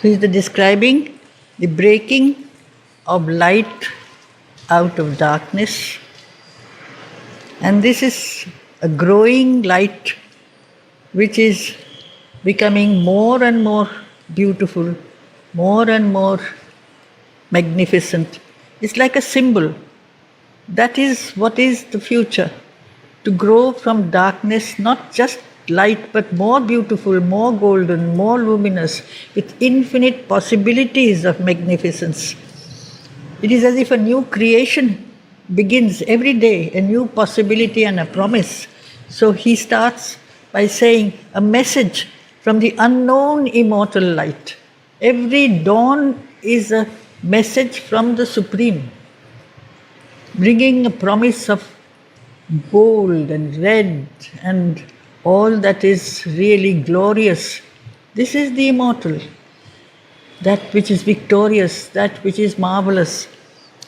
So he's describing the breaking of light out of darkness. And this is a growing light which is becoming more and more beautiful, more and more magnificent. It's like a symbol. That is what is the future. To grow from darkness, not just light, but more beautiful, more golden, more luminous, with infinite possibilities of magnificence. It is as if a new creation begins every day, a new possibility and a promise. So he starts by saying a message from the unknown immortal light. Every dawn is a message from the Supreme, bringing a promise of gold and red and all that is really glorious. This is the immortal, that which is victorious, that which is marvelous,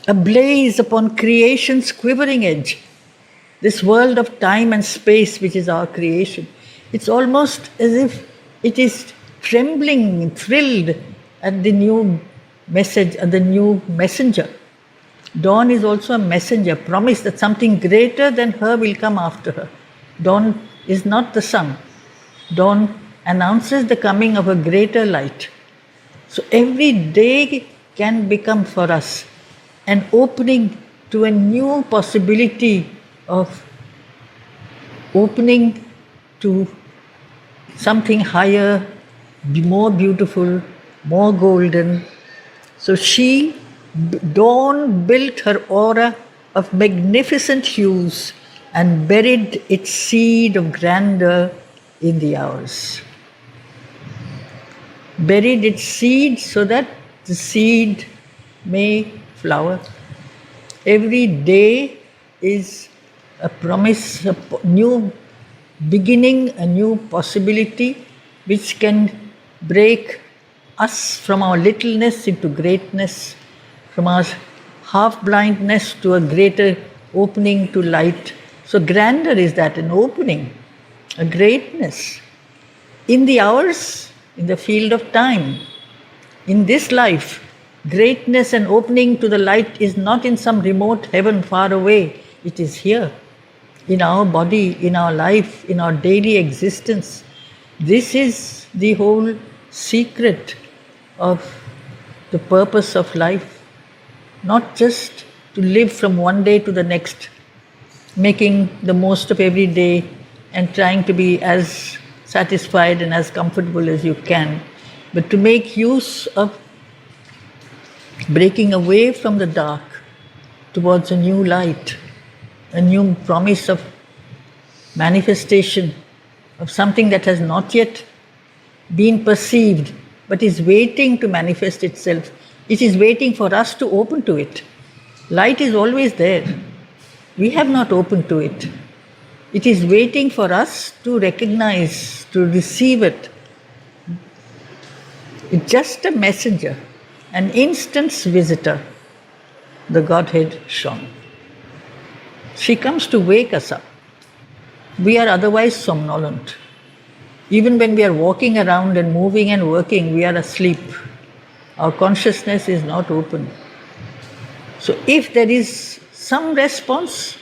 ablaze upon creation's quivering edge. This world of time and space, which is our creation, it's almost as if it is trembling, thrilled at the new message, at the new messenger. Dawn is also a messenger, promise that something greater than her will come after her. Dawn is not the sun. Dawn announces the coming of a greater light. So every day can become for us an opening to a new possibility of opening to something higher, more beautiful, more golden. So dawn built her aura of magnificent hues and buried its seed of grandeur in the hours. Buried its seed so that the seed may flower. Every day is a promise, a new beginning, a new possibility which can break us from our littleness into greatness, from our half-blindness to a greater opening to light. So grandeur is that, an opening, a greatness. In the hours, in the field of time, in this life, greatness and opening to the light is not in some remote heaven far away. It is here, in our body, in our life, in our daily existence. This is the whole secret of the purpose of life. Not just to live from one day to the next, making the most of every day and trying to be as satisfied and as comfortable as you can, but to make use of breaking away from the dark towards a new light, a new promise of manifestation of something that has not yet been perceived but is waiting to manifest itself. It is waiting for us to open to it. Light is always there. We have not opened to it. It is waiting for us to recognize, to receive it. It's just a messenger, an instant's visitor, the Godhead shone. She comes to wake us up. We are otherwise somnolent. Even when we are walking around and moving and working, we are asleep. Our consciousness is not open. So if there is some response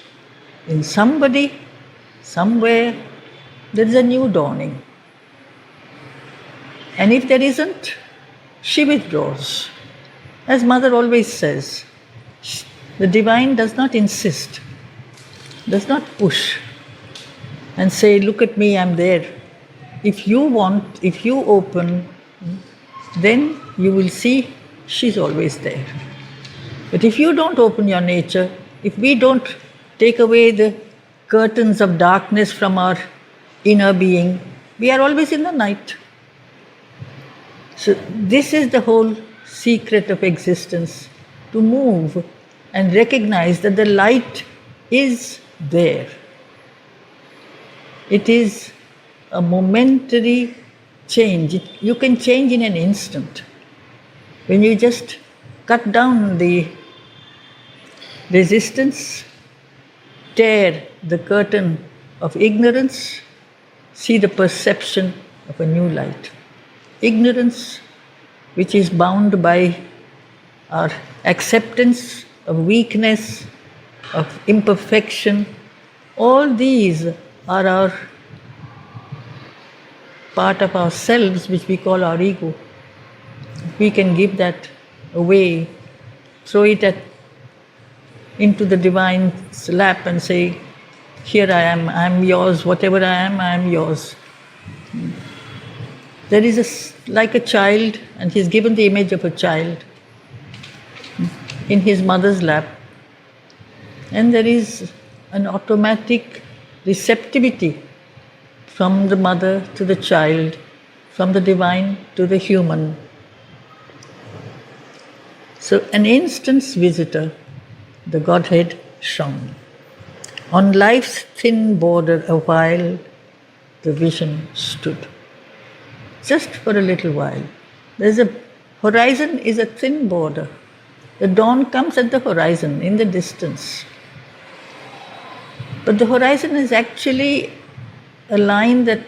in somebody, somewhere, there is a new dawning. And if there isn't, she withdraws. As Mother always says, the divine does not insist, does not push and say, look at me, I'm there. If you want, if you open, then you will see she's always there. But if you don't open your nature, if we don't take away the curtains of darkness from our inner being, we are always in the night. So this is the whole secret of existence, to move and recognize that the light is there. It is a momentary change. You can change in an instant. When you just cut down the resistance, tear the curtain of ignorance, see the perception of a new light. Ignorance which is bound by our acceptance of weakness, of imperfection. All these are our part of ourselves which we call our ego. We can give that away, throw it into the Divine's lap and say, here I am yours, whatever I am yours. There is like a child, and he's given the image of a child in his mother's lap. And there is an automatic receptivity from the mother to the child, from the Divine to the human. So an instant's visitor, the Godhead shone. On life's thin border a while the vision stood. Just for a little while. Horizon is a thin border. The dawn comes at the horizon, in the distance. But the horizon is actually a line that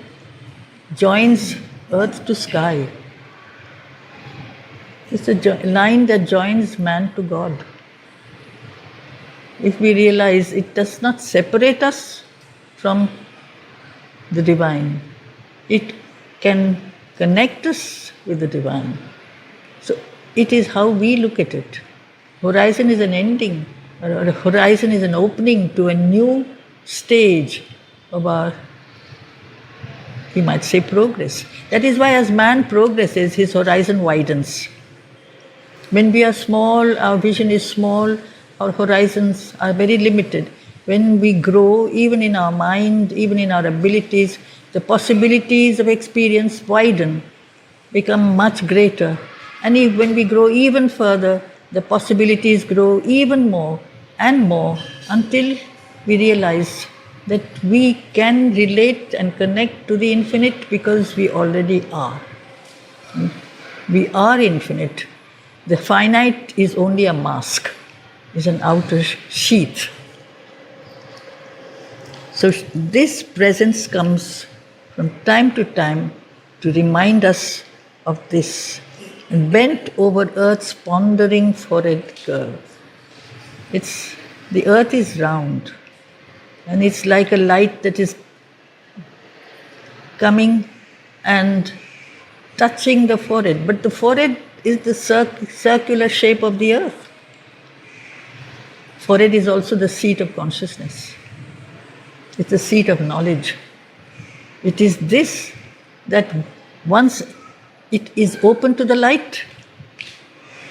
joins earth to sky. It's a line that joins man to God. If we realize it does not separate us from the Divine, it can connect us with the Divine. So it is how we look at it. Horizon is an ending, or a horizon is an opening to a new stage of our, we might say, progress. That is why as man progresses, his horizon widens. When we are small, our vision is small, our horizons are very limited. When we grow, even in our mind, even in our abilities, the possibilities of experience widen, become much greater. And when we grow even further, the possibilities grow even more and more until we realize that we can relate and connect to the infinite because we already are. We are infinite. The finite is only a mask, is an outer sheath. So this presence comes from time to time to remind us of this. And bent over earth's pondering forehead curve. The earth is round, and it's like a light that is coming and touching the forehead. But the forehead is the circular shape of the earth. Forehead is also the seat of consciousness. It's the seat of knowledge. It is this that once it is open to the light,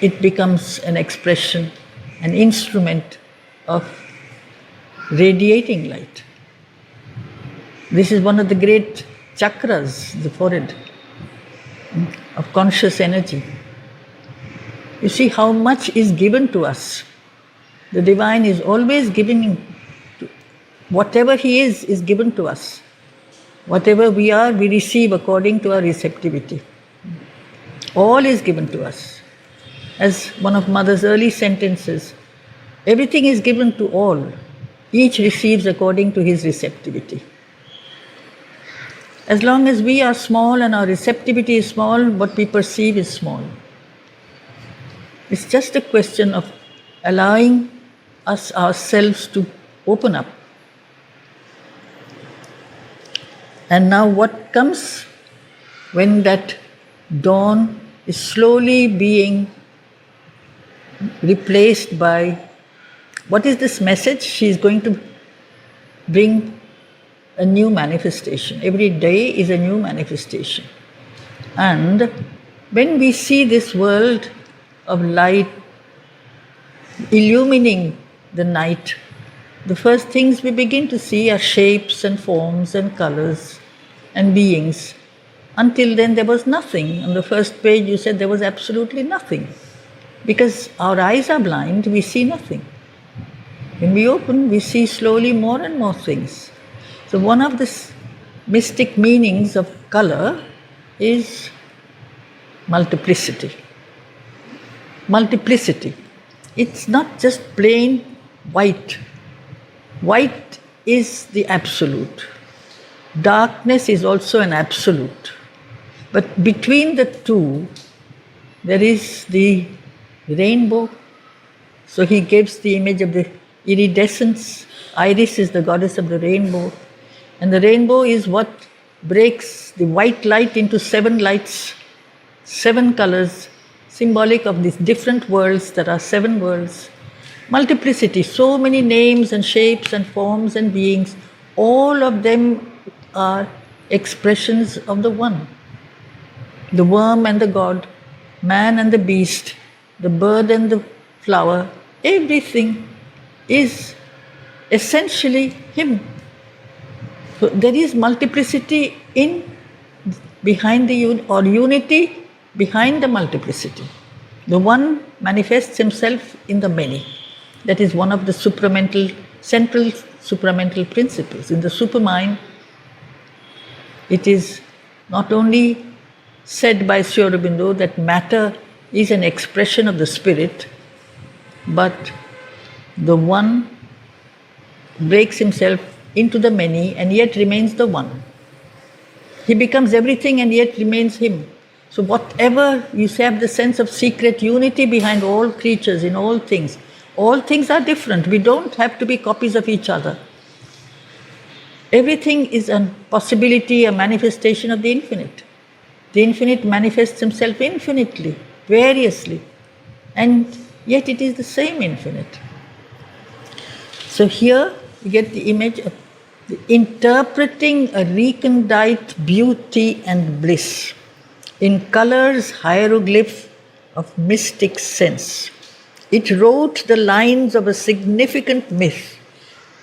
it becomes an expression, an instrument of radiating light. This is one of the great chakras, the forehead, of conscious energy. You see how much is given to us. The Divine is always giving. Whatever He is given to us. Whatever we are, we receive according to our receptivity. All is given to us. As one of Mother's early sentences, everything is given to all. Each receives according to his receptivity. As long as we are small and our receptivity is small, what we perceive is small. It's just a question of allowing us ourselves to open up. And now what comes when that dawn is slowly being replaced by, what is this message? She is going to bring a new manifestation. Every day is a new manifestation. And when we see this world of light illumining the night, the first things we begin to see are shapes and forms and colors and beings. Until then there was nothing. On the first page you said there was absolutely nothing. Because our eyes are blind, we see nothing. When we open, we see slowly more and more things. So one of the mystic meanings of color is multiplicity. Multiplicity. It's not just plain white. White is the absolute. Darkness is also an absolute. But between the two, there is the rainbow. So he gives the image of the iridescence. Iris is the goddess of the rainbow. And the rainbow is what breaks the white light into 7 lights, 7 colors, symbolic of these different worlds. There are 7 worlds. Multiplicity, so many names and shapes and forms and beings, all of them are expressions of the one. The worm and the god, man and the beast, the bird and the flower, everything is essentially him. So there is multiplicity behind the unity behind the multiplicity. The one manifests himself in the many. That is one of the central supramental principles. In the Supermind, it is not only said by Sri Aurobindo that matter is an expression of the spirit, but the one breaks himself into the many and yet remains the one. He becomes everything and yet remains him. So whatever you say, have the sense of secret unity behind all creatures, in all things. All things are different. We don't have to be copies of each other. Everything is a possibility, a manifestation of the infinite. The infinite manifests himself infinitely, variously, and yet it is the same infinite. So here you get the image of interpreting a recondite beauty and bliss in colors, hieroglyph of mystic sense. It wrote the lines of a significant myth,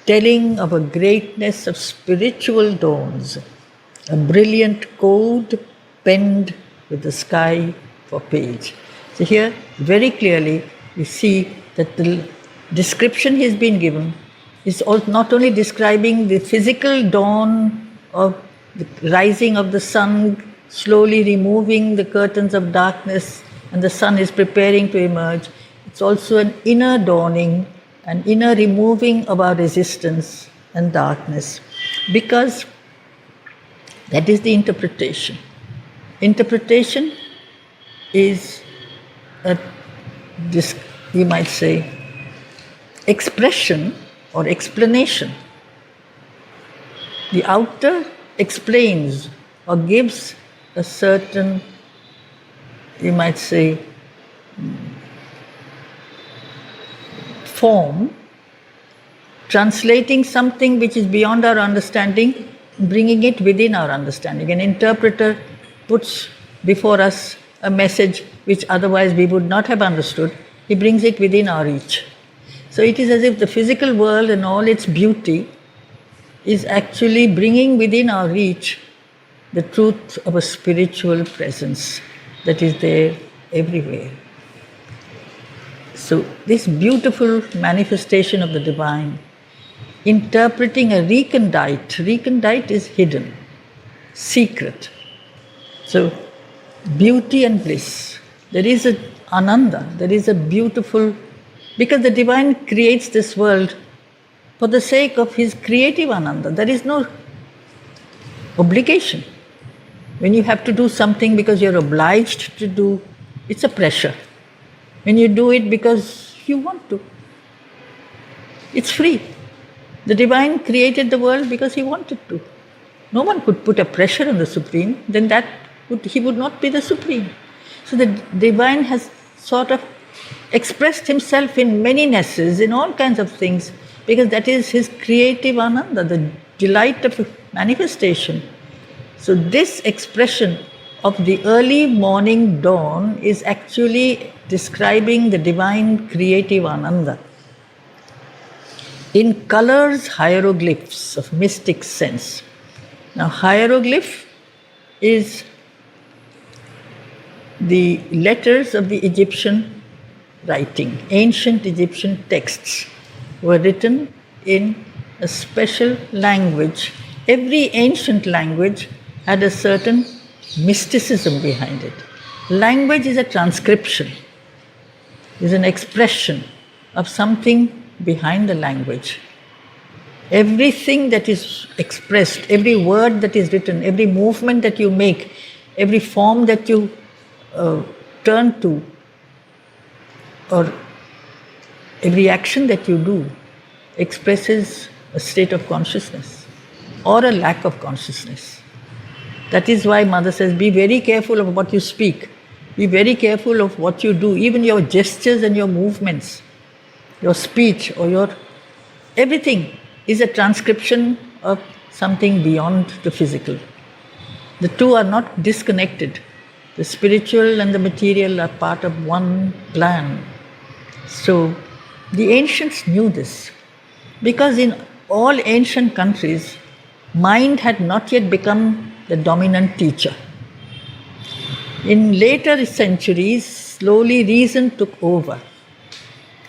telling of a greatness of spiritual dawns, a brilliant code penned with the sky for page. So here, very clearly, we see that the description he's been given is not only describing the physical dawn of the rising of the sun, slowly removing the curtains of darkness, and the sun is preparing to emerge. It's also an inner dawning, an inner removing of our resistance and darkness, because that is the interpretation. Interpretation is you might say, expression or explanation. The outer explains or gives a certain, you might say, form, translating something which is beyond our understanding, bringing it within our understanding. An interpreter puts before us a message which otherwise we would not have understood. He brings it within our reach. So it is as if the physical world and all its beauty is actually bringing within our reach the truth of a spiritual presence that is there everywhere. So this beautiful manifestation of the divine, interpreting a recondite is hidden, secret. So beauty and bliss. There is a ananda, there is a beautiful, because the divine creates this world for the sake of his creative ananda. There is no obligation. When you have to do something because you're obliged to do, it's a pressure. When you do it because you want to, it's free. The divine created the world because he wanted to. No one could put a pressure on the Supreme, then he would not be the Supreme. So the divine has sort of expressed himself in manynesses, in all kinds of things, because that is his creative ananda, the delight of manifestation. So this expression of the early morning dawn is actually describing the divine creative ananda in colors, hieroglyphs of mystic sense. Now, hieroglyph is the letters of the Egyptian writing. Ancient Egyptian texts were written in a special language. Every ancient language had a certain mysticism behind it. Language is a transcription, is an expression of something behind the language. Everything that is expressed, every word that is written, every movement that you make, every form that you turn to, or every action that you do expresses a state of consciousness or a lack of consciousness. That is why Mother says, be very careful of what you speak. Be very careful of what you do, even your gestures and your movements, your speech or your everything is a transcription of something beyond the physical. The two are not disconnected. The spiritual and the material are part of one plan. So the ancients knew this, because in all ancient countries, mind had not yet become the dominant teacher. In later centuries, slowly reason took over.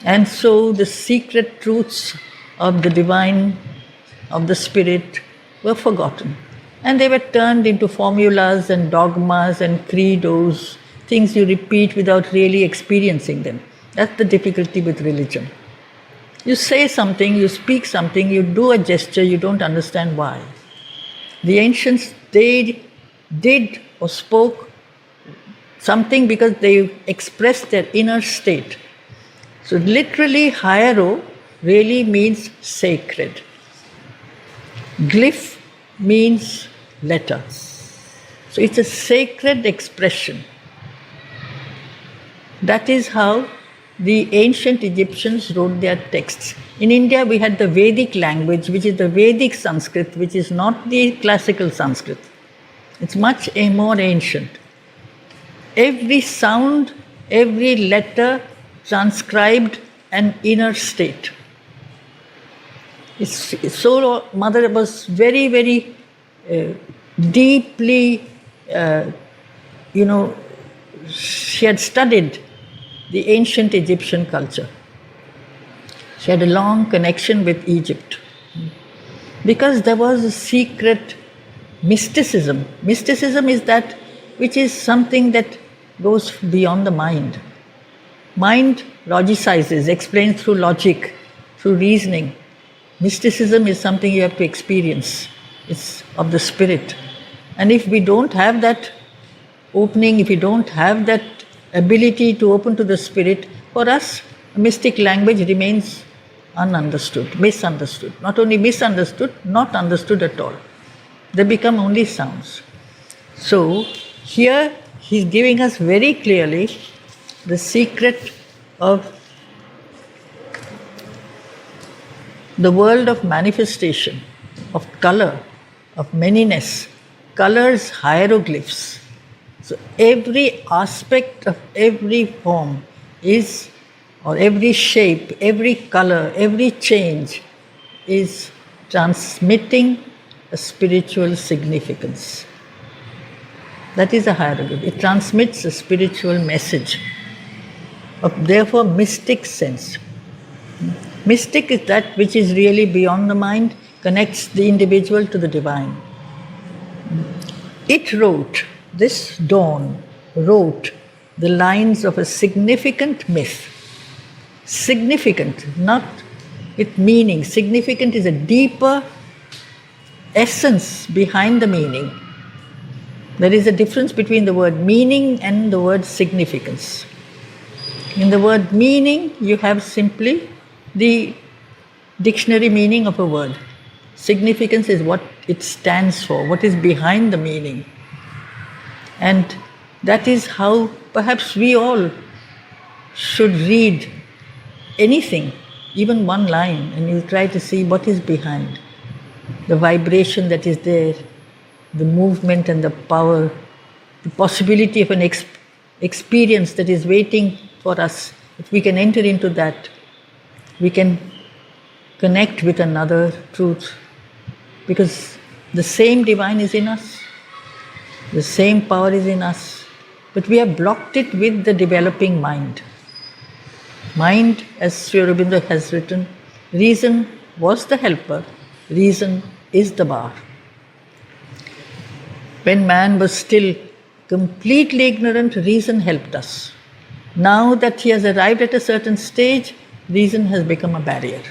And so the secret truths of the divine, of the spirit, were forgotten. And they were turned into formulas and dogmas and credos, things you repeat without really experiencing them. That's the difficulty with religion. You say something, you speak something, you do a gesture, you don't understand why. The ancients, they did or spoke something because they expressed their inner state. So literally, hiero really means sacred. Glyph means letter. So it's a sacred expression. That is how the ancient Egyptians wrote their texts. In India, we had the Vedic language, which is the Vedic Sanskrit, which is not the classical Sanskrit. It's much more ancient. Every sound, every letter transcribed an inner state. So Mother was very, very deeply, she had studied the ancient Egyptian culture. She had a long connection with Egypt, because there was a secret mysticism. Mysticism is that which is something that goes beyond the mind. Mind logicizes, explains through logic, through reasoning. Mysticism is something you have to experience. It's of the spirit. And if we don't have that opening, if we don't have that ability to open to the spirit, for us, mystic language remains ununderstood, misunderstood. Not only misunderstood, not understood at all. They become only sounds. So here he's giving us very clearly the secret of the world of manifestation, of color, of manyness. Colors, hieroglyphs. So every aspect of every form is, or every shape, every color, every change is transmitting a spiritual significance. That is a hieroglyph. It transmits a spiritual message, of therefore mystic sense. Mystic is that which is really beyond the mind, connects the individual to the divine. It wrote, this dawn wrote the lines of a significant myth. Significant, not with meaning. Significant is a deeper essence behind the meaning. There is a difference between the word meaning and the word significance. In the word meaning, you have simply the dictionary meaning of a word. Significance is what it stands for, what is behind the meaning. And that is how perhaps we all should read anything, even one line, and you try to see what is behind. The vibration that is there, the movement and the power, the possibility of an experience that is waiting for us. If we can enter into that, we can connect with another truth, because the same divine is in us, the same power is in us, but we have blocked it with the developing mind. Mind, as Sri Aurobindo has written, reason was the helper, reason is the bar. When man was still completely ignorant, reason helped us. Now that he has arrived at a certain stage, reason has become a barrier.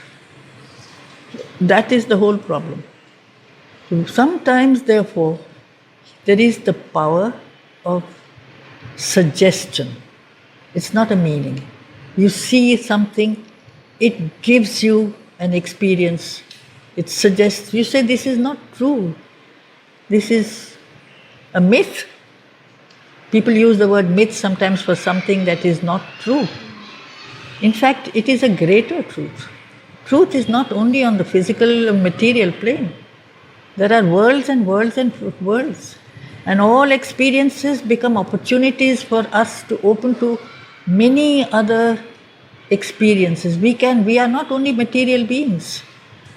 That is the whole problem. Sometimes, therefore, there is the power of suggestion. It's not a meaning. You see something, it gives you an experience. It suggests, you say, this is not true. This is a myth. People use the word myth sometimes for something that is not true. In fact, it is a greater truth. Truth is not only on the physical material plane. There are worlds and worlds and worlds. And all experiences become opportunities for us to open to many other experiences. We are not only material beings.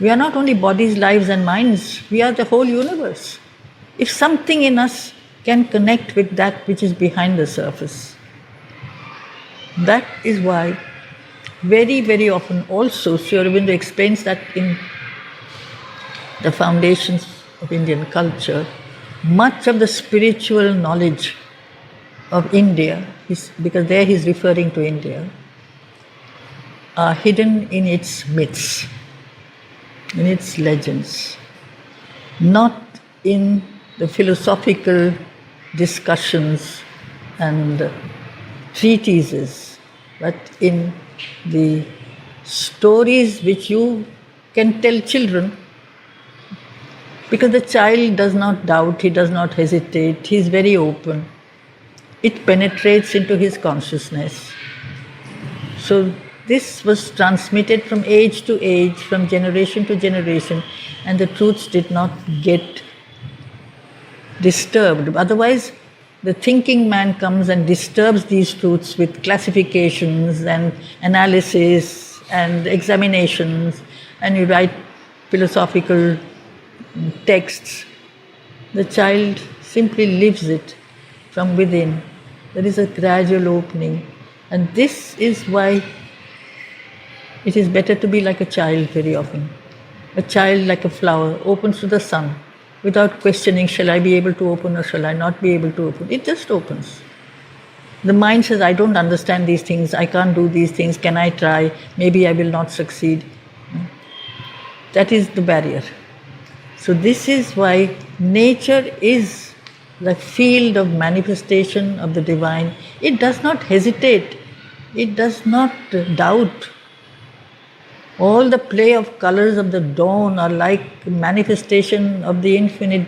We are not only bodies, lives and minds. We are the whole universe. If something in us can connect with that which is behind the surface. That is why very, very often also Sri Aurobindo explains that in the foundations of Indian culture, much of the spiritual knowledge of India, because there he's referring to India, are hidden in its myths, in its legends, not in the philosophical discussions and treatises, but in the stories which you can tell children, because the child does not doubt, he does not hesitate, he is very open. It penetrates into his consciousness. So this was transmitted from age to age, from generation to generation, and the truths did not get disturbed. Otherwise, the thinking man comes and disturbs these truths with classifications and analysis and examinations, and you write philosophical texts. The child simply lives it from within. There is a gradual opening, and this is why it is better to be like a child very often. A child like a flower opens to the sun without questioning, shall I be able to open or shall I not be able to open? It just opens. The mind says, I don't understand these things, I can't do these things, can I try? Maybe I will not succeed. That is the barrier. So this is why nature is the field of manifestation of the divine. It does not hesitate, it does not doubt. All the play of colors of the dawn are like manifestation of the infinite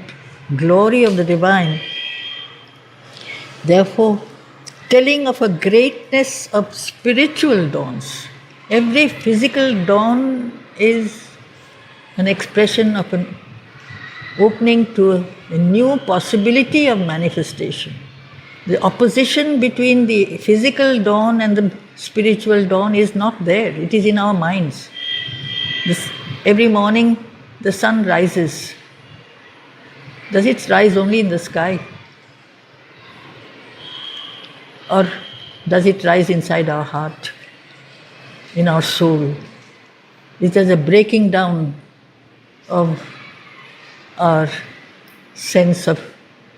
glory of the divine. Therefore, telling of a greatness of spiritual dawns. Every physical dawn is an expression of an opening to a new possibility of manifestation. The opposition between the physical dawn and the spiritual dawn is not there, it is in our minds. Every morning the sun rises. Does it rise only in the sky? Or does it rise inside our heart, in our soul? Is there a breaking down of our sense of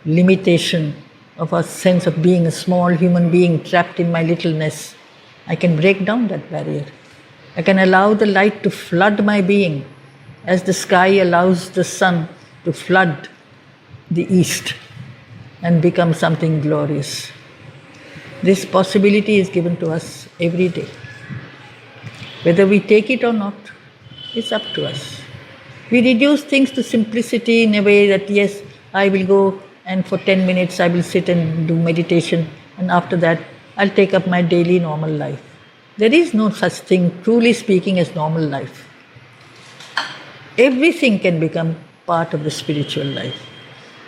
limitation, of our sense of being a small human being trapped in my littleness? I can break down that barrier. I can allow the light to flood my being as the sky allows the sun to flood the east and become something glorious. This possibility is given to us every day. Whether we take it or not, it's up to us. We reduce things to simplicity in a way that, yes, I will go and for 10 minutes I will sit and do meditation, and after that I'll take up my daily normal life. There is no such thing, truly speaking, as normal life. Everything can become part of the spiritual life.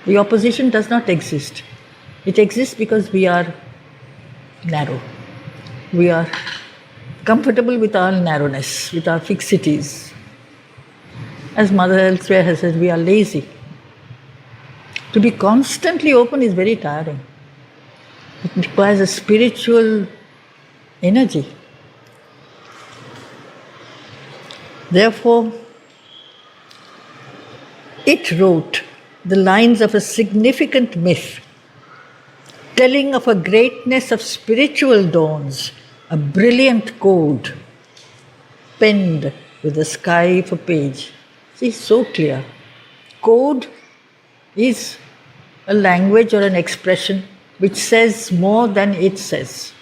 The opposition does not exist. It exists because we are narrow. We are comfortable with our narrowness, with our fixities. As Mother elsewhere has said, we are lazy. To be constantly open is very tiring. It requires a spiritual energy. Therefore, it wrote the lines of a significant myth, telling of a greatness of spiritual dawns, a brilliant code, penned with the sky for page. See, so clear. Code is a language or an expression which says more than it says.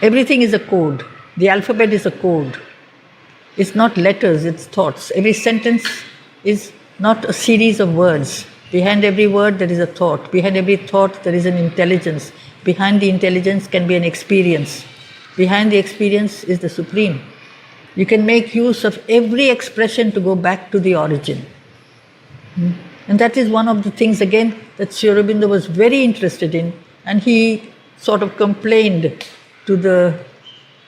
Everything is a code. The alphabet is a code. It's not letters, it's thoughts. Every sentence is not a series of words. Behind every word, there is a thought. Behind every thought, there is an intelligence. Behind the intelligence can be an experience. Behind the experience is the Supreme. You can make use of every expression to go back to the origin. And that is one of the things, again, that Sri Aurobindo was very interested in. And he sort of complained to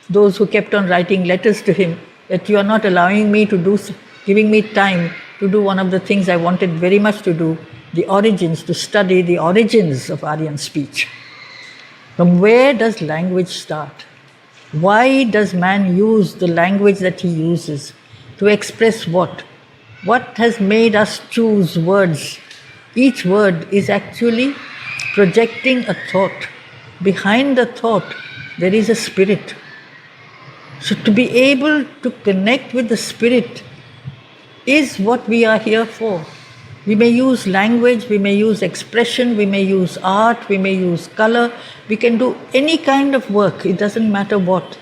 those who kept on writing letters to him that you are not allowing me to do, giving me time to do one of the things I wanted very much to do, the origins, to study the origins of Aryan speech. From where does language start? Why does man use the language that he uses to express what? What has made us choose words? Each word is actually projecting a thought. Behind the thought, there is a spirit. So to be able to connect with the spirit is what we are here for. We may use language, we may use expression, we may use art, we may use color, we can do any kind of work, it doesn't matter what.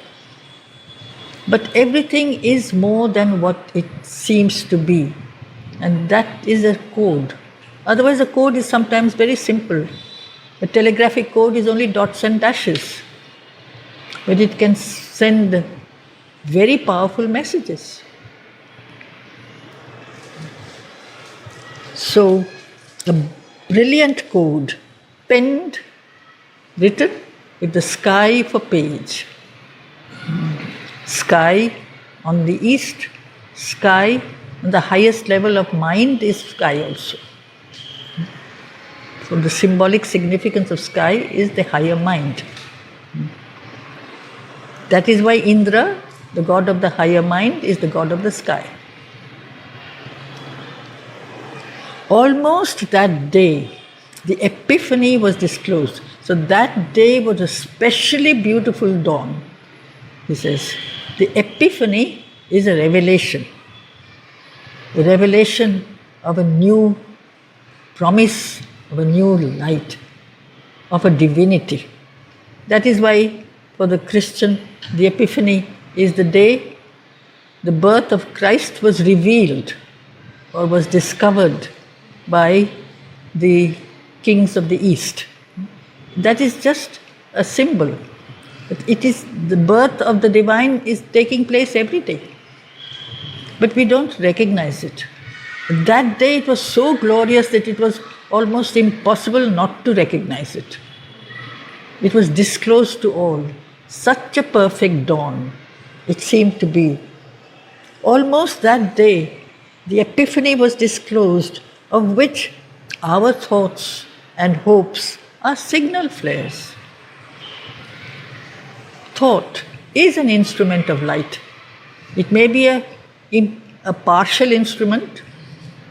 But everything is more than what it seems to be. And that is a code. Otherwise, a code is sometimes very simple. A telegraphic code is only dots and dashes. But it can send very powerful messages. So, a brilliant code, penned, written with the sky for page. Sky on the east, sky on the highest level of mind is sky also. So the symbolic significance of sky is the higher mind. That is why Indra, the god of the higher mind, is the god of the sky. Almost that day, the Epiphany was disclosed. So that day was a specially beautiful dawn. He says, the Epiphany is a revelation of a new promise, of a new light, of a divinity. That is why for the Christian, the Epiphany is the day the birth of Christ was revealed or was discovered by the kings of the East. That is just a symbol. But it is the birth of the divine is taking place every day. But we don't recognize it. That day it was so glorious that it was almost impossible not to recognize it. It was disclosed to all. Such a perfect dawn it seemed to be. Almost that day, the Epiphany was disclosed, of which our thoughts and hopes are signal flares. Thought is an instrument of light. It may be a partial instrument,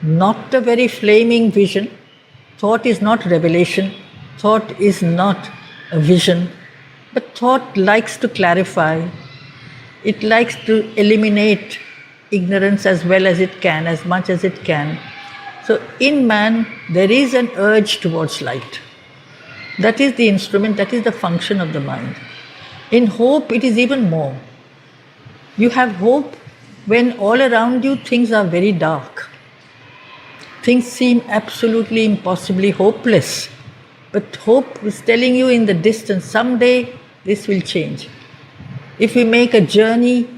not a very flaming vision. Thought is not revelation. Thought is not a vision. But thought likes to clarify. It likes to eliminate ignorance as well as it can, as much as it can. So in man, there is an urge towards light. That is the instrument, that is the function of the mind. In hope, it is even more. You have hope when all around you things are very dark. Things seem absolutely impossibly hopeless. But hope is telling you in the distance, someday this will change. If we make a journey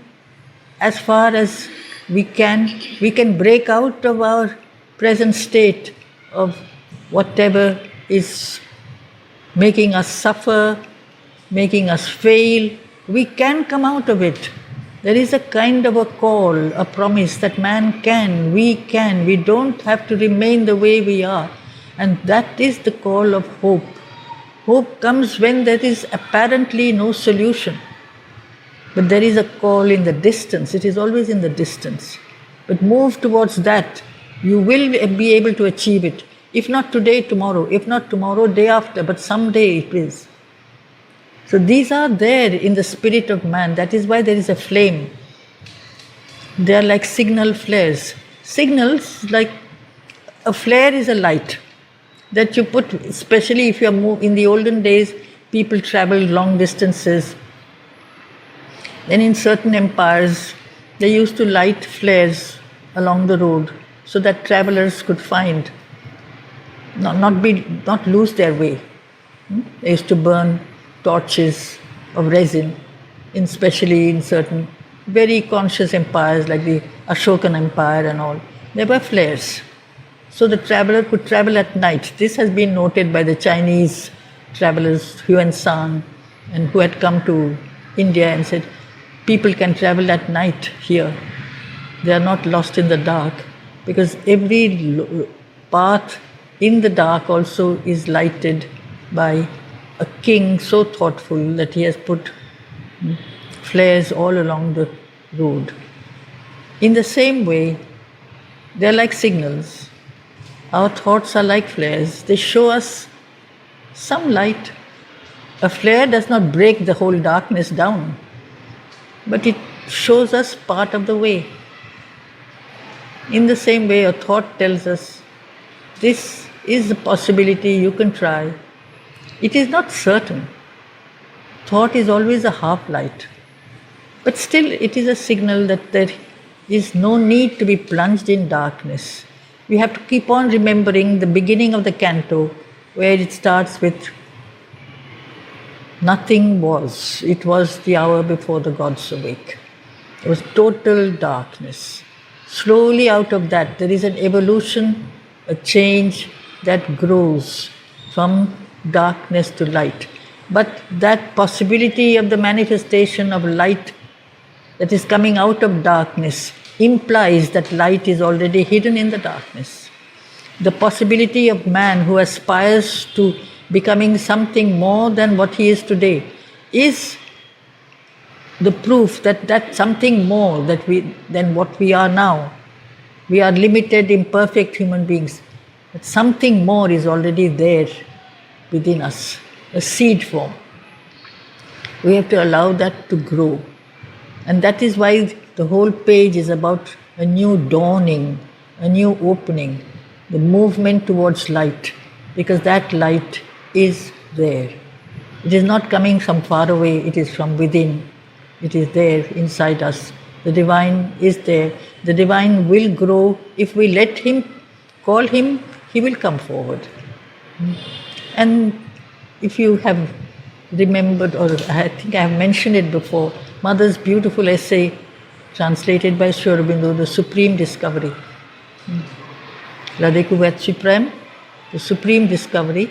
as far as we can break out of our present state of whatever is making us suffer, making us fail. We can come out of it. There is a kind of a call, a promise that man can, we don't have to remain the way we are. And that is the call of hope. Hope comes when there is apparently no solution. But there is a call in the distance. It is always in the distance. But move towards that. You will be able to achieve it. If not today, tomorrow. If not tomorrow, day after. But someday it is. So these are there in the spirit of man. That is why there is a flame. They are like signal flares. Signals, like a flare is a light that you put, especially if you are in the olden days, people traveled long distances Then in certain empires, they used to light flares along the road so that travelers could find, not lose their way. They used to burn torches of resin, especially in certain very conscious empires like the Ashokan Empire and all. There were flares. So the traveler could travel at night. This has been noted by the Chinese travelers, Huan San, and who had come to India and said, people can travel at night here. They are not lost in the dark because every path in the dark also is lighted by a king so thoughtful that he has put flares all along the road. In the same way, they are like signals. Our thoughts are like flares. They show us some light. A flare does not break the whole darkness down, but it shows us part of the way. In the same way, a thought tells us, this is a possibility, you can try. It is not certain. Thought is always a half light. But still, it is a signal that there is no need to be plunged in darkness. We have to keep on remembering the beginning of the canto, where it starts with, nothing was. It was the hour before the gods awake. It was total darkness. Slowly out of that, there is an evolution, a change that grows from darkness to light. But that possibility of the manifestation of light that is coming out of darkness implies that light is already hidden in the darkness. The possibility of man who aspires to becoming something more than what he is today is the proof that that something more than what we are now. We are limited, imperfect human beings. But something more is already there within us, a seed form. We have to allow that to grow. And that is why the whole page is about a new dawning, a new opening, the movement towards light, because that light is there. It is not coming from far away, it is from within. It is there inside us. The divine is there. The divine will grow. If we let him, call him, he will come forward. And if you have remembered, or I think I have mentioned it before, Mother's beautiful essay translated by Sri Aurobindo, The Supreme Discovery. La Découverte Suprême, The Supreme Discovery,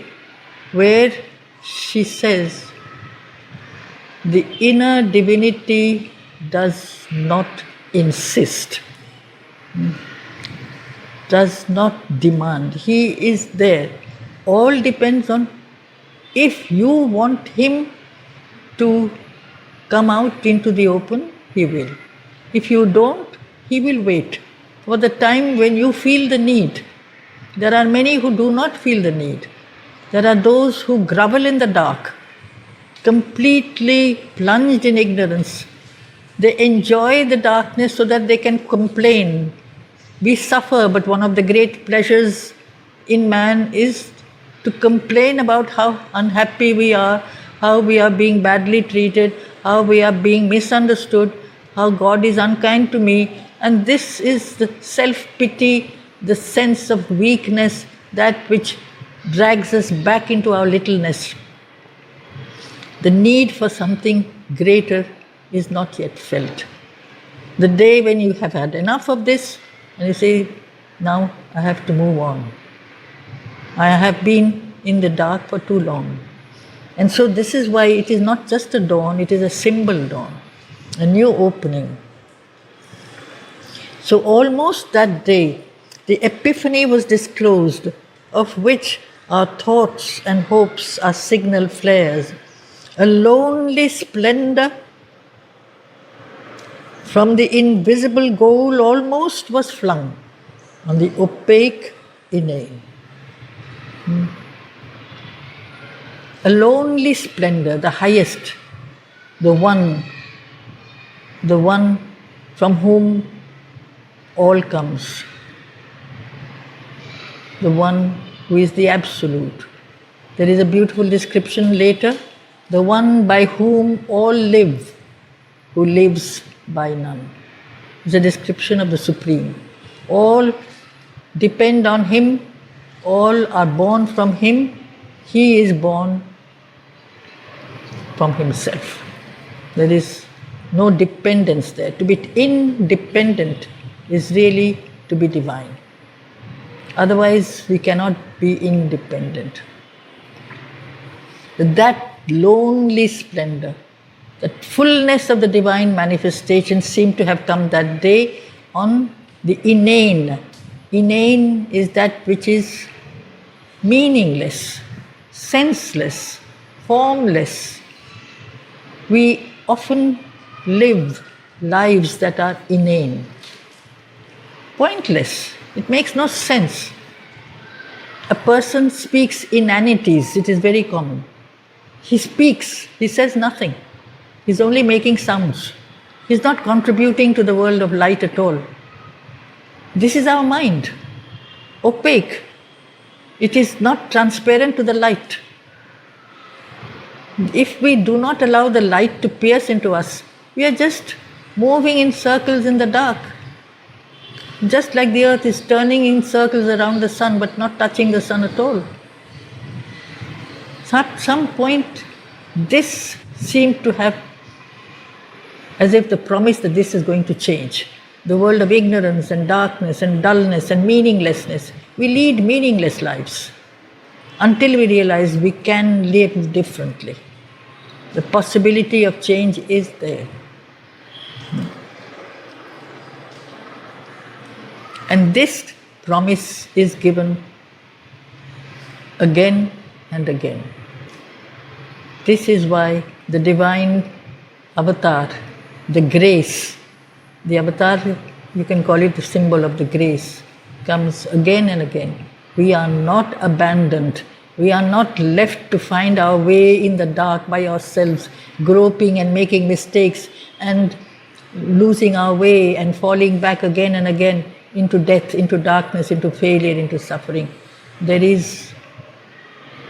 where she says, the inner divinity does not insist, does not demand. He is there. All depends on if you want him to come out into the open, he will. If you don't, he will wait for the time when you feel the need. There are many who do not feel the need. There are those who grovel in the dark, completely plunged in ignorance. They enjoy the darkness so that they can complain. We suffer, but one of the great pleasures in man is to complain about how unhappy we are, how we are being badly treated, how we are being misunderstood, how God is unkind to me. And this is the self-pity, the sense of weakness, that which drags us back into our littleness. The need for something greater is not yet felt. The day when you have had enough of this and you say, now I have to move on. I have been in the dark for too long. And so this is why it is not just a dawn, it is a symbol dawn, a new opening. So almost that day, the epiphany was disclosed, of which our thoughts and hopes are signal flares. A lonely splendor from the invisible goal almost was flung on the opaque inane. A lonely splendor, the highest, the one from whom all comes, the one who is the absolute. There is a beautiful description later, the one by whom all live. who lives by none. It's a description of the Supreme. All depend on Him, all are born from Him, He is born from Himself. There is no dependence there. To be independent is really to be divine. Otherwise, we cannot be independent. That lonely splendor, that fullness of the divine manifestation seemed to have come that day on the inane. Inane is that which is meaningless, senseless, formless. We often live lives that are inane, pointless. It makes no sense. A person speaks inanities, it is very common. He speaks, he says nothing. He's only making sounds. He's not contributing to the world of light at all. This is our mind, opaque. It is not transparent to the light. If we do not allow the light to pierce into us, we are just moving in circles in the dark. Just like the earth is turning in circles around the sun but not touching the sun at all. So at some point, this seemed to have, as if the promise that this is going to change. The world of ignorance and darkness and dullness and meaninglessness. We lead meaningless lives until we realize we can live differently. The possibility of change is there. And this promise is given again and again. This is why the divine avatar, the grace, the avatar, you can call it the symbol of the grace, comes again and again. We are not abandoned. We are not left to find our way in the dark by ourselves, groping and making mistakes and losing our way and falling back again and again into death, into darkness, into failure, into suffering. There is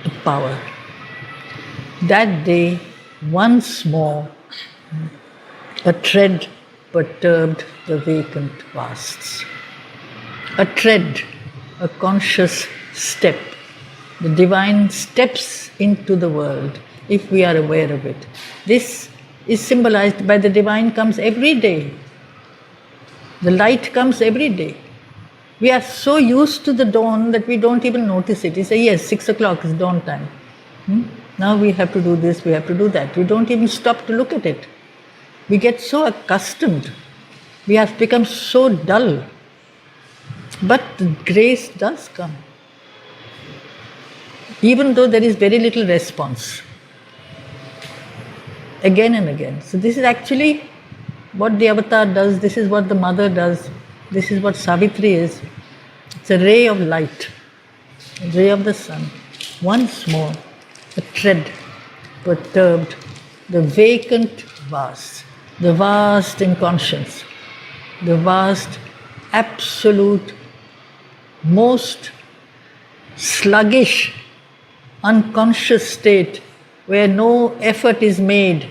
a power. That day, once more, a tread perturbed the vacant vasts. A tread, a conscious step. The divine steps into the world if we are aware of it. This is symbolized by the divine comes every day. The light comes every day. We are so used to the dawn that we don't even notice it. We say, yes, 6 o'clock is dawn time. Now we have to do this, we have to do that. We don't even stop to look at it. We get so accustomed. We have become so dull. But the grace does come. Even though there is very little response. Again and again. So this is actually what the avatar does. This is what the mother does. This is what Savitri is. It's a ray of light. A ray of the sun. Once more, a tread perturbed the vacant vast. The vast inconscience. The vast, absolute, most sluggish, unconscious state where no effort is made.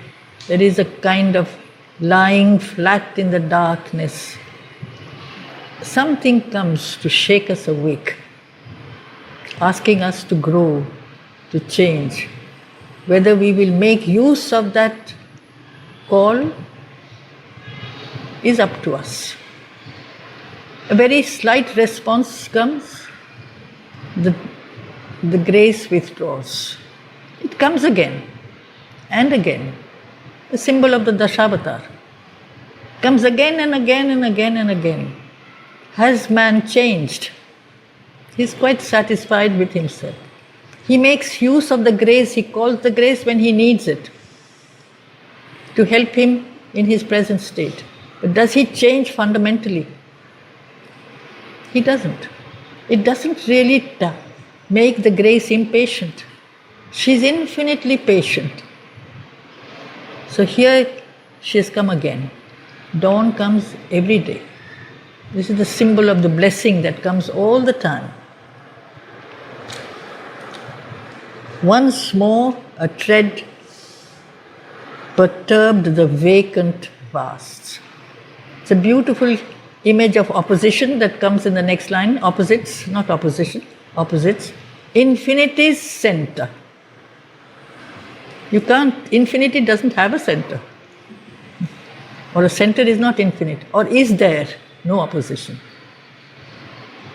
There is a kind of lying flat in the darkness. Something comes to shake us awake, asking us to grow, to change. Whether we will make use of that call is up to us. A very slight response comes, the grace withdraws. It comes again and again. The symbol of the Dasavatar comes again and again and again and again. Has man changed? He is quite satisfied with himself. He makes use of the grace, he calls the grace when he needs it to help him in his present state. But does he change fundamentally? He doesn't. It doesn't really make the grace impatient. She's infinitely patient. So here she has come again. Dawn comes every day. This is the symbol of the blessing that comes all the time. Once more, a tread perturbed the vacant vasts. It's a beautiful image of opposition that comes in the next line. Opposites, not opposition, opposites. Infinity's center. You can't, infinity doesn't have a center. Or a center is not infinite. Or is there no opposition?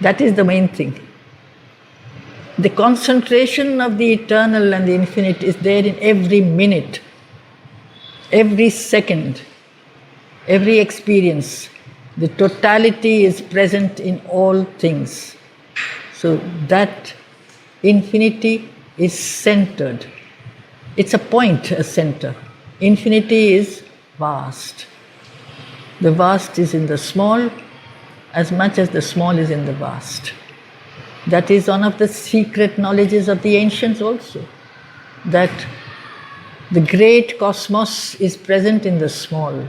That is the main thing. The concentration of the eternal and the infinite is there in every minute, every second, every experience. The totality is present in all things. So that infinity is centered. It's a point, a center. Infinity is vast. The vast is in the small as much as the small is in the vast. That is one of the secret knowledges of the ancients also, that the great cosmos is present in the small,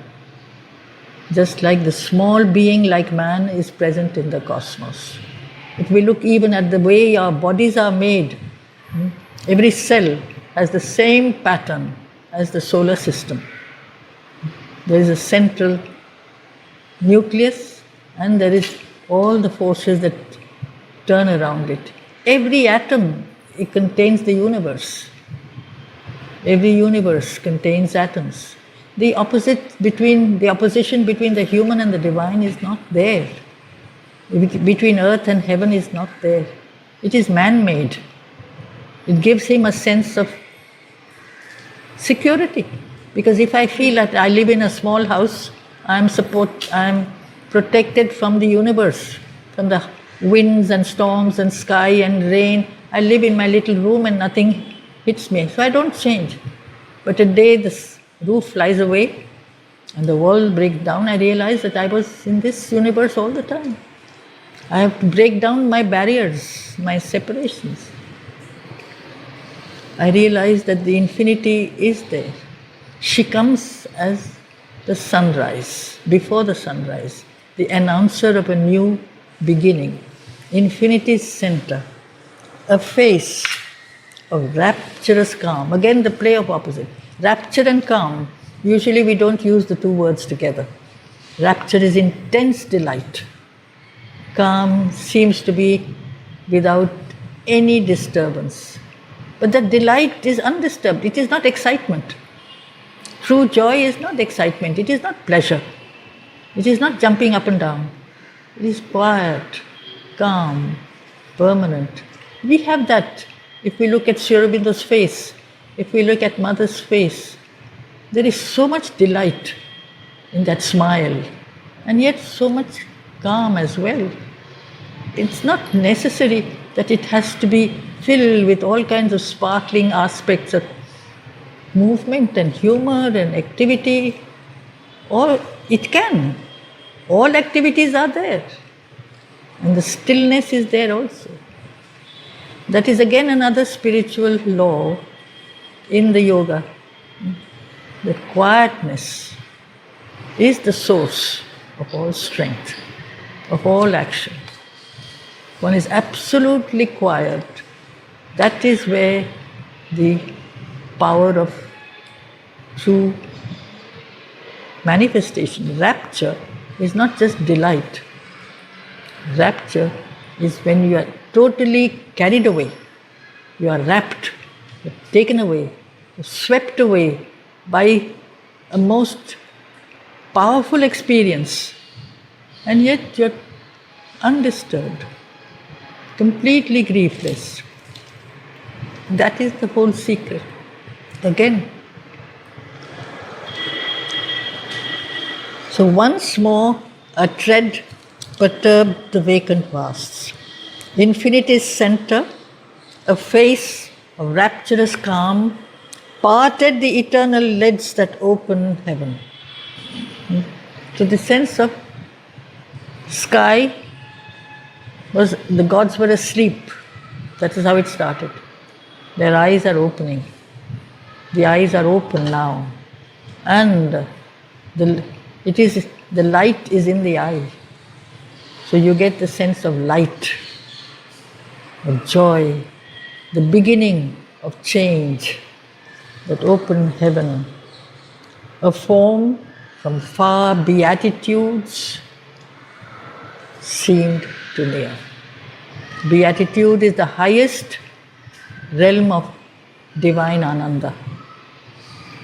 just like the small being like man is present in the cosmos. If we look even at the way our bodies are made, every cell has the same pattern as the solar system. There is a central nucleus and there is all the forces that turn around it. Every atom, it contains the universe. Every universe contains atoms. The opposition between the human and the divine is not there. Between earth and heaven is not there. It is man-made. It gives him a sense of security. Because if I feel that I live in a small house, I am protected from the universe, from the winds and storms and sky and rain. I live in my little room and nothing hits me, so I don't change. But a day this roof flies away and the world breaks down, I realize that I was in this universe all the time. I have to break down my barriers, my separations. I realize that the infinity is there. She comes as the sunrise, before the sunrise, the announcer of a new beginning. Infinity's center, a face of rapturous calm. Again, the play of opposite. Rapture and calm, usually we don't use the two words together. Rapture is intense delight. Calm seems to be without any disturbance. But that delight is undisturbed. It is not excitement. True joy is not excitement. It is not pleasure. It is not jumping up and down. It is quiet, calm, permanent. We have that. If we look at Sri Aurobindo's face, if we look at Mother's face, there is so much delight in that smile, and yet so much calm as well. It's not necessary that it has to be filled with all kinds of sparkling aspects of movement and humor and activity. Or it can. All activities are there. And the stillness is there also. That is again another spiritual law in the yoga. The quietness is the source of all strength, of all action. One is absolutely quiet. That is where the power of true manifestation, rapture, is not just delight. Rapture is when you are totally carried away. You are rapt, you're taken away, you're swept away by a most powerful experience, and yet you're undisturbed, completely griefless. That is the whole secret. Again, so once more a tread perturbed the vacant vasts. Infinity's center, a face of rapturous calm, parted the eternal lids that open heaven. So the sense of sky was, the gods were asleep. That is how it started. Their eyes are opening. The eyes are open now. And the light is in the eye. So you get the sense of light, of joy, the beginning of change, that open heaven. A form from far beatitudes seemed to near. Beatitude is the highest realm of divine Ananda.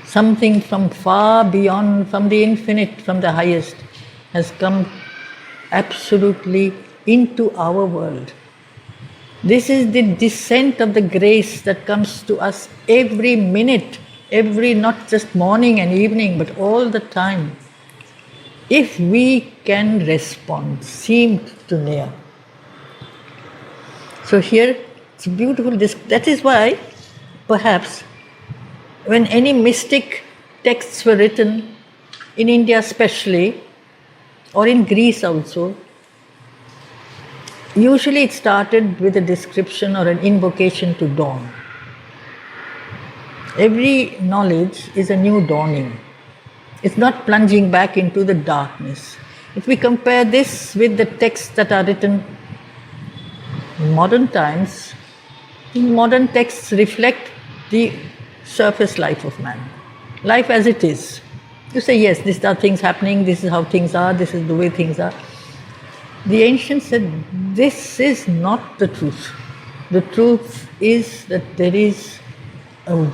Something from far beyond, from the infinite, from the highest, has come absolutely into our world. This is the descent of the grace that comes to us every minute, not just morning and evening, but all the time. If we can respond, seemed to near. So here, it's beautiful. That is why, perhaps, when any mystic texts were written, in India especially, or in Greece also, usually it started with a description or an invocation to dawn. Every knowledge is a new dawning. It's not plunging back into the darkness. If we compare this with the texts that are written in modern times, modern texts reflect the surface life of man, life as it is. You say, yes, these are things happening, this is how things are, this is the way things are. The ancients said, this is not the truth. The truth is that there is a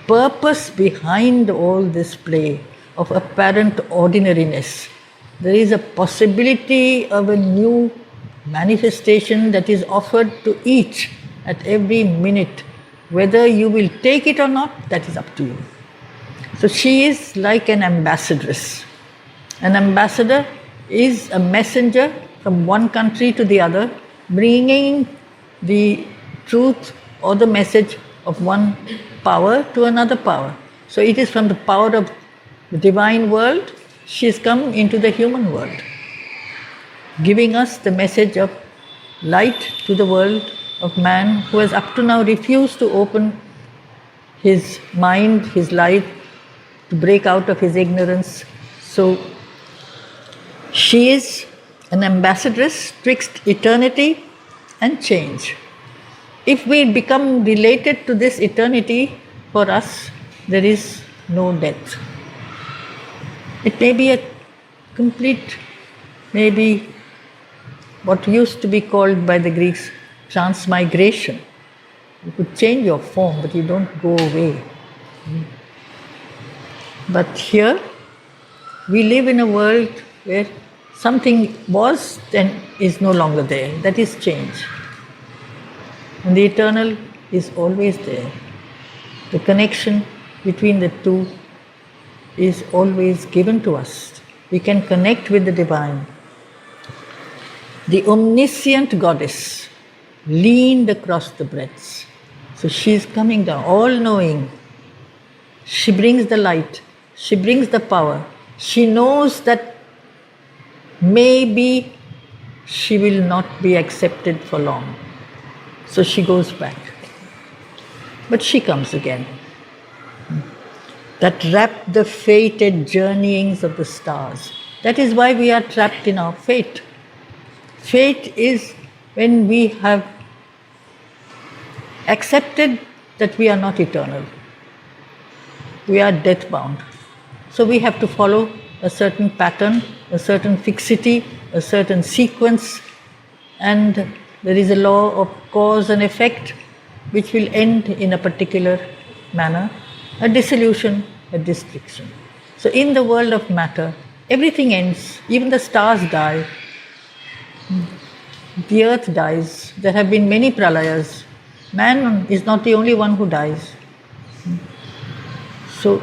purpose behind all this play of apparent ordinariness. There is a possibility of a new manifestation that is offered to each at every minute. Whether you will take it or not, that is up to you. So she is like an ambassadress. An ambassador is a messenger from one country to the other, bringing the truth or the message of one power to another power. So it is from the power of the divine world, she has come into the human world, giving us the message of light to the world of man who has up to now refused to open his mind, his life, to break out of his ignorance. So she is an ambassadress twixt eternity and change. If we become related to this eternity, for us there is no death. It may be a complete, maybe what used to be called by the Greeks transmigration. You could change your form, but you don't go away. But here, we live in a world where something was and is no longer there. That is change. And the eternal is always there. The connection between the two is always given to us. We can connect with the divine. The omniscient goddess leaned across the breadths. So she is coming down, all-knowing. She brings the light. She brings the power. She knows that maybe she will not be accepted for long. So she goes back. But she comes again. That wrap the fated journeyings of the stars. That is why we are trapped in our fate. Fate is when we have accepted that we are not eternal. We are death-bound. So we have to follow a certain pattern, a certain fixity, a certain sequence, and there is a law of cause and effect which will end in a particular manner, a dissolution, a destruction. So in the world of matter, everything ends, even the stars die, the earth dies, there have been many pralayas. Man is not the only one who dies. So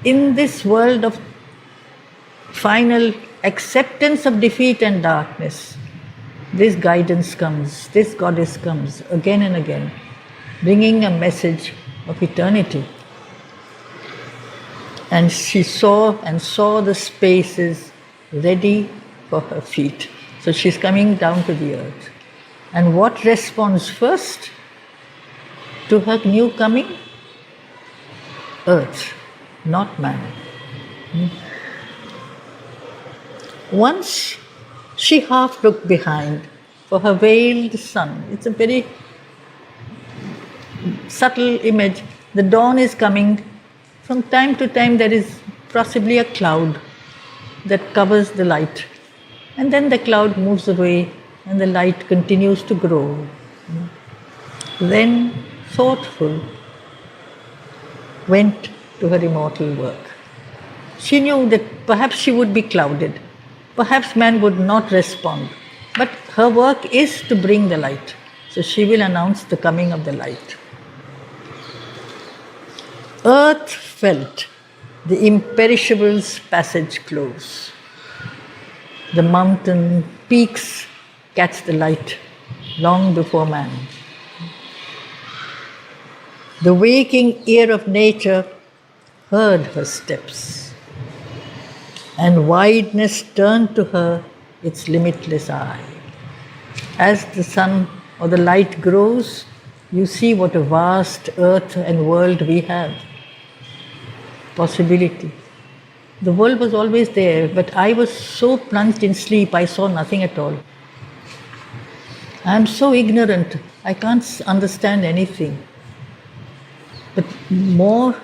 in this world of final acceptance of defeat and darkness, this guidance comes, this goddess comes again and again, bringing a message of eternity. And she saw the spaces ready for her feet. So she's coming down to the earth. And what responds first to her new coming? Earth, not man. Once she half looked behind for her veiled son. It's a very subtle image. The dawn is coming. From time to time there is possibly a cloud that covers the light. And then the cloud moves away and the light continues to grow. Then, thoughtful, went to her immortal work. She knew that perhaps she would be clouded, perhaps man would not respond, but her work is to bring the light. So she will announce the coming of the light. Earth felt the imperishable's passage close. The mountain peaks catch the light long before man. The waking ear of nature heard her steps, and wideness turned to her its limitless eye. As the sun or the light grows, you see what a vast earth and world we have. Possibility. The world was always there, but I was so plunged in sleep, I saw nothing at all. I am so ignorant, I can't understand anything. But more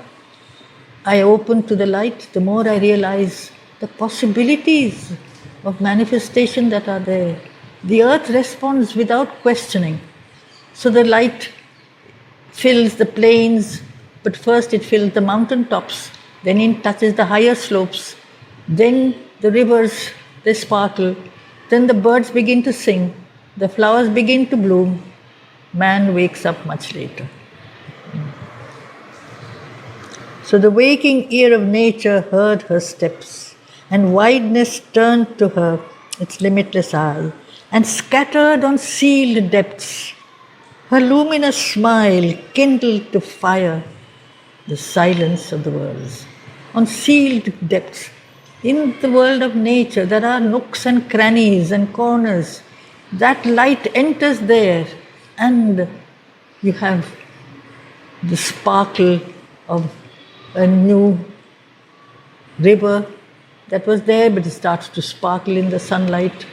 I open to the light, the more I realize the possibilities of manifestation that are there. The earth responds without questioning. So the light fills the plains, but first it fills the mountain tops, then it touches the higher slopes, then the rivers, they sparkle, then the birds begin to sing, the flowers begin to bloom. Man wakes up much later. So the waking ear of nature heard her steps, and wideness turned to her its limitless eye, and scattered on sealed depths, her luminous smile kindled to fire the silence of the worlds. On sealed depths, in the world of nature, there are nooks and crannies and corners. That light enters there, and you have the sparkle of a new river that was there, but it starts to sparkle in the sunlight.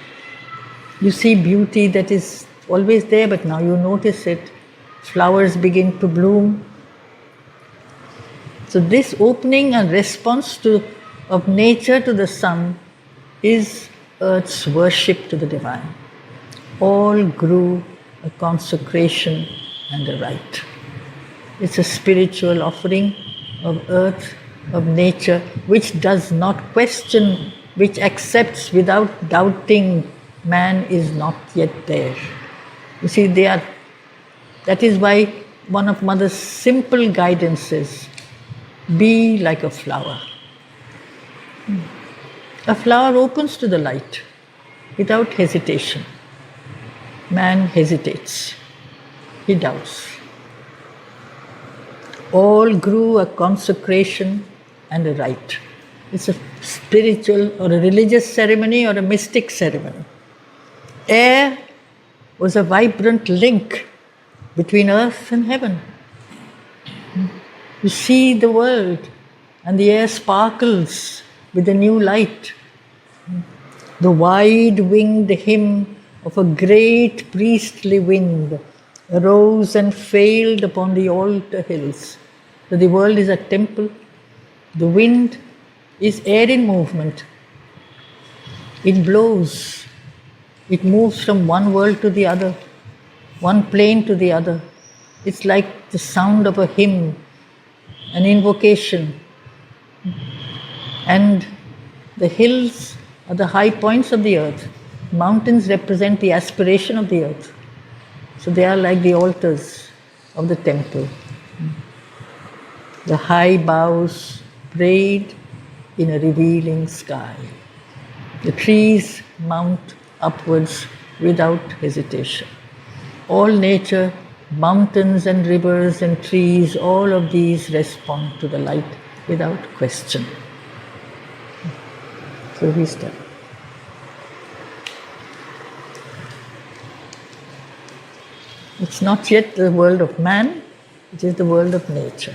You see beauty that is always there, but now you notice it. Flowers begin to bloom. So this opening and response of nature to the sun is earth's worship to the divine. All grew a consecration and a rite. It's a spiritual offering of earth, of nature, which does not question, which accepts without doubting man is not yet there. You see, that is why one of Mother's simple guidances, be like a flower. A flower opens to the light without hesitation. Man hesitates, he doubts. All grew a consecration and a rite. It's a spiritual or a religious ceremony or a mystic ceremony. Air was a vibrant link between earth and heaven. You see the world, and the air sparkles with a new light. The wide-winged hymn of a great priestly wind arose and failed upon the altar hills. So the world is a temple. The wind is air in movement. It blows. It moves from one world to the other, one plane to the other. It's like the sound of a hymn, an invocation. And the hills are the high points of the earth. Mountains represent the aspiration of the earth. So they are like the altars of the temple. The high boughs prayed in a revealing sky. The trees mount upwards without hesitation. All nature, mountains and rivers and trees, all of these respond to the light without question. So we start. It's not yet the world of man, it is the world of nature.